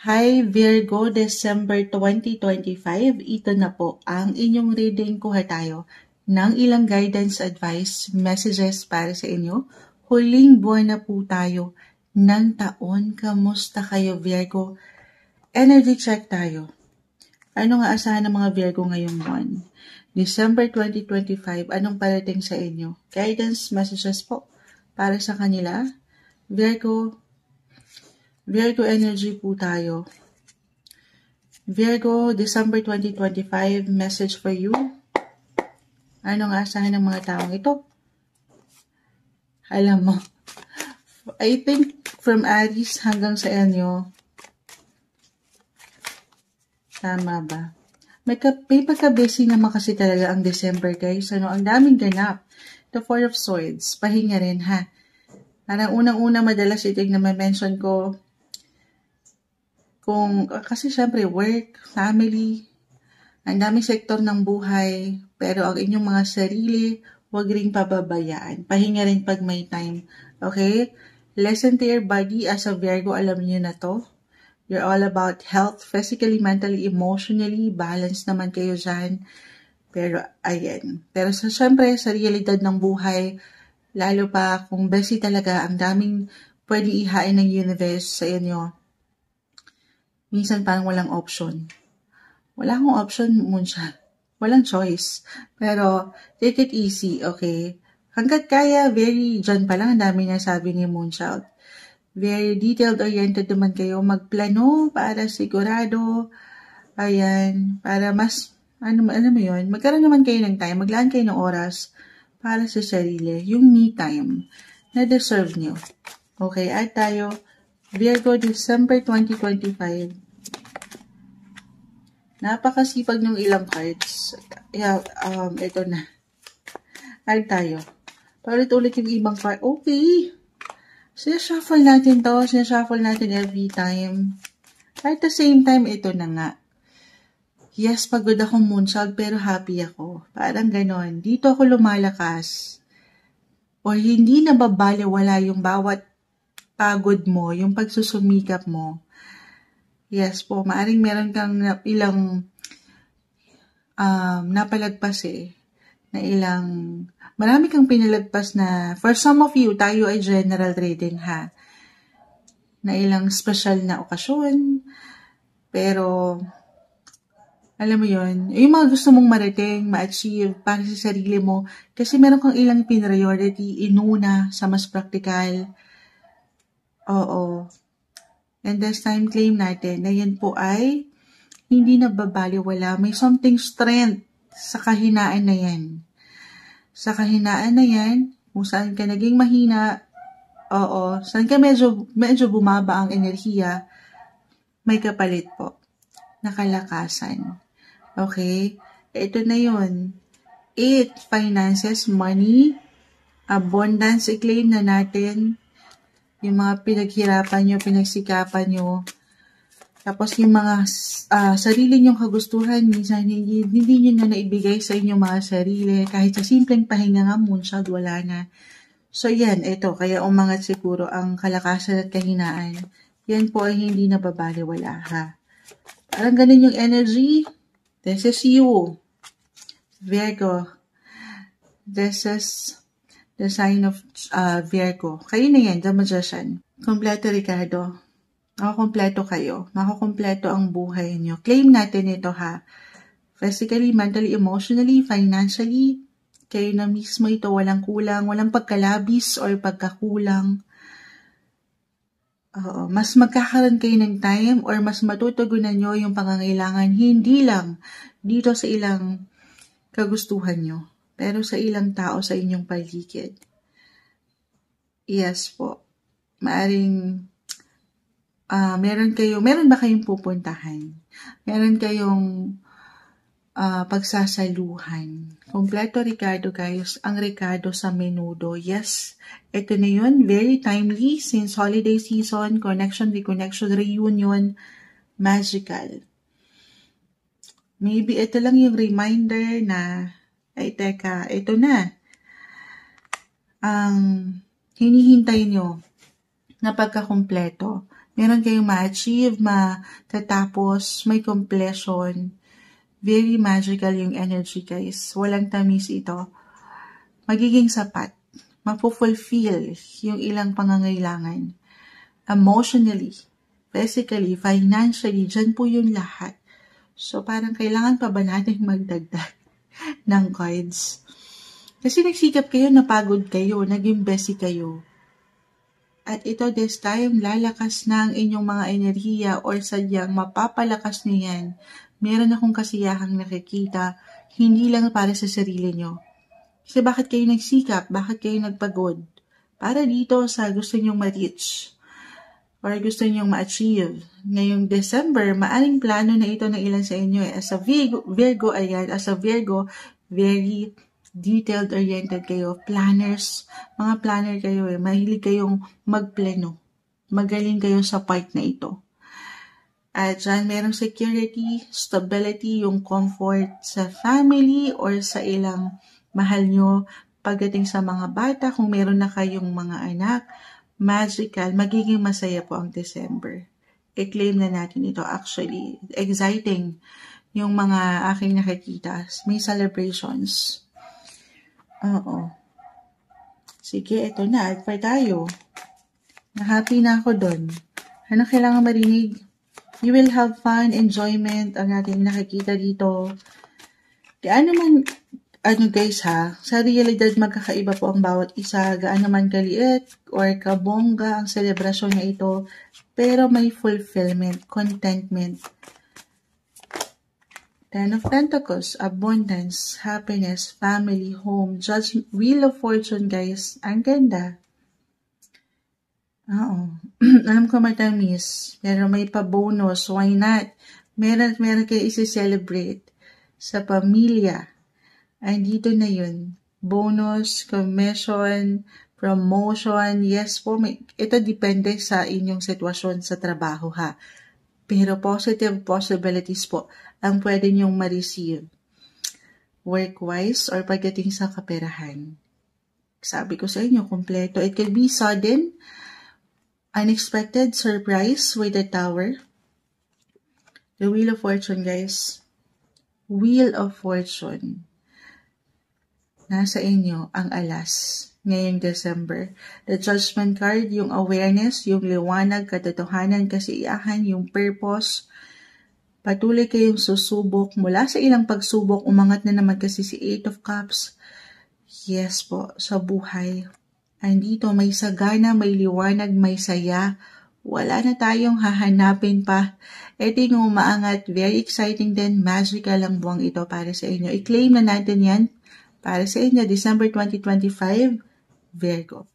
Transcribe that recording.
Hi Virgo, December 2025. Ito na po ang inyong reading. Kuha tayo ng ilang guidance, advice, messages para sa inyo. Huling buwan na po tayo ng taon. Kamusta kayo Virgo? Energy check tayo. Ano nga asahan ng mga Virgo ngayong buwan? December 2025, anong parating sa inyo? Guidance, messages po para sa kanila. Virgo energy po tayo. Virgo, December 2025, message for you. Ano nga asahan ng mga taong ito? Alam mo, I think from Aries hanggang sa inyo, tama ba? May pagka-busy naman kasi talaga ang December, guys. Ang daming ganap. The Four of Swords, pahinga rin ha. Parang unang-una madalas ito yung na-mention ko, kasi syempre work, family, ang daming sektor ng buhay, pero ang inyong mga sarili, huwag ring pababayaan. Pahinga rin pag may time. Okay? Listen to your body as a Virgo, alam niyo na to. You're all about health, physically, mentally, emotionally, balance naman kayo dyan. Pero, ayan. Pero syempre, sa realidad ng buhay, lalo pa kung busy talaga, ang daming pwede ihain ng universe sa inyo. Minsan parang walang option. Wala akong option, Moonshot. Walang choice. Pero, take it easy, okay? Hanggat kaya, dyan pa lang, ang dami na sabi ni Moonshot. Very detailed-oriented naman kayo. Magplano para sigurado. Ayan. Para mas, alam mo yun, magkaroon naman kayo ng time. Maglaan kayo ng oras para sa sarili. Yung me time na deserve nyo. Okay, at tayo, Virgo, December 2025. Napakasipag ng ilang cards. Yeah, ito na. Add tayo. Paulit-ulit yung ibang card. Okay. Sinashuffle natin to. Sinashuffle natin every time. At the same time, ito na nga. Yes, pagod ako Moonshot, pero happy ako. Parang ganon. Dito ako lumalakas. O hindi nababaliwala yung bawat pagod mo, yung pagsusumikap mo. Yes po, maaring meron kang ilang napalagpas na ilang, marami kang pinalagpas na, for some of you, tayo ay general reading ha, na ilang special na okasyon, pero, alam mo yun, yung mga gusto mong marating, ma-achieve para sa sarili mo, kasi meron kang ilang priority, inuna sa mas practical. Oo. And this time claim natin na yan po ay hindi nababaliwala. May something strength sa kahinaan na yan. Sa kahinaan na yan, kung saan ka naging mahina, saan ka medyo bumaba ang enerhiya, may kapalit po. Nakalakasan. Okay? Ito na yun. 8, finances, money, abundance, i-claim na natin. Yung mga pinaghirapan nyo, pinagsikapan nyo. Tapos yung mga sarili nyong kagustuhan, minsan hindi nyo na naibigay sa inyong mga sarili. Kahit sa simpleng pahinga nga, Moonshot, wala na. So yan, ito. Kaya umangat siguro ang kalakasan at kahinaan. Yan po ay hindi nababaliwala ha. Parang ganun yung energy. This is you. Virgo. This is the sign of Virgo. Kayo na yan, the Magician. Kompleto, Ricardo. Makakompleto kayo. Makakompleto ang buhay niyo. Claim natin ito ha. Physically, mentally, emotionally, financially. Kayo na mismo ito. Walang kulang. Walang pagkalabis or pagkakulang. Mas magkakaroon kayo ng time or mas matutugunan nyo yung pangangailangan. Hindi lang dito sa ilang kagustuhan nyo. Pero sa ilang tao sa inyong paligid. Yes po. Maaring, meron ba kayong pupuntahan? Meron kayong pagsasaluhan. Kompleto Ricardo guys. Ang Ricardo sa menudo. Yes. Ito na yun. Very timely since holiday season. Connection, reconnection, reunion. Magical. Maybe ito lang yung reminder na ay, teka, ito na. Ang hinihintay nyo na pagkakumpleto Meron kayong ma-achieve, matatapos, may completion. Very magical yung energy, guys. Walang tamis ito. Magiging sapat. Mapufulfill yung ilang pangangailangan. Emotionally, physically, financially, dyan po yung lahat. So, parang kailangan pa ba natin magdagdag ng cards? Kasi nagsikap kayo, napagod kayo, naging busy kayo. At ito this time, lalakas na ang inyong mga enerhiya or sadyang mapapalakas nyo yan. Meron akong kasiyahang nakikita, hindi lang para sa sarili nyo. Kasi bakit kayo nagsikap? Bakit kayo nagpagod? Para dito sa gusto nyong ma-reach or gusto nyong ma-achieve. Ngayong December, maaring plano na ito ng ilan sa inyo. As a Virgo, as a Virgo, very detailed-oriented kayo. Planners, mga planner kayo Mahilig kayong magplano. Magaling kayo sa part na ito. At dyan, merong security, stability, yung comfort sa family or sa ilang mahal nyo. Pagdating sa mga bata, kung meron na kayong mga anak, magical, magiging masaya po ang December. I-claim na natin ito. Actually, exciting yung mga aking nakikita. May celebrations. Oo. Sige, ito na. Advert tayo. Na-happy na ako dun. Ano kailangan marinig? You will have fun, enjoyment, ang ating nakikita dito. Gaano man, guys ha, sa realidad magkakaiba po ang bawat isa. Gaano man kaliit or kabongga ang selebrasyon na ito. Pero may fulfillment, contentment. Ten of Pentacles, abundance, happiness, family, home, judgment, wheel of fortune, guys. Ang ganda. Oo. Alam ko matamis, pero may pa-bonus. Why not? Meron kayo isi-celebrate sa pamilya. Ay, dito na yun. Bonus, commission, promotion. Yes po, ito depende sa inyong sitwasyon sa trabaho ha. Pero positive possibilities po ang pwede nyong ma-receive. Work-wise or pagdating sa kaperahan. Sabi ko sa inyo, kompleto. It could be sudden, unexpected surprise with the Tower. The Wheel of Fortune, guys. Wheel of Fortune. Nasa inyo ang alas ngayong December. The Judgment card, yung awareness, yung liwanag, katotohanan, kasiyahan, yung purpose. Patuloy kayong susubok. Mula sa ilang pagsubok, umangat na naman kasi si Eight of Cups. Yes po, sa buhay. Andito may sagana, may liwanag, may saya. Wala na tayong hahanapin pa. Ito yung umaangat. Very exciting din. Magical ang buwang ito para sa inyo. I-claim na natin yan para sa inyo. December 2025, Virgo.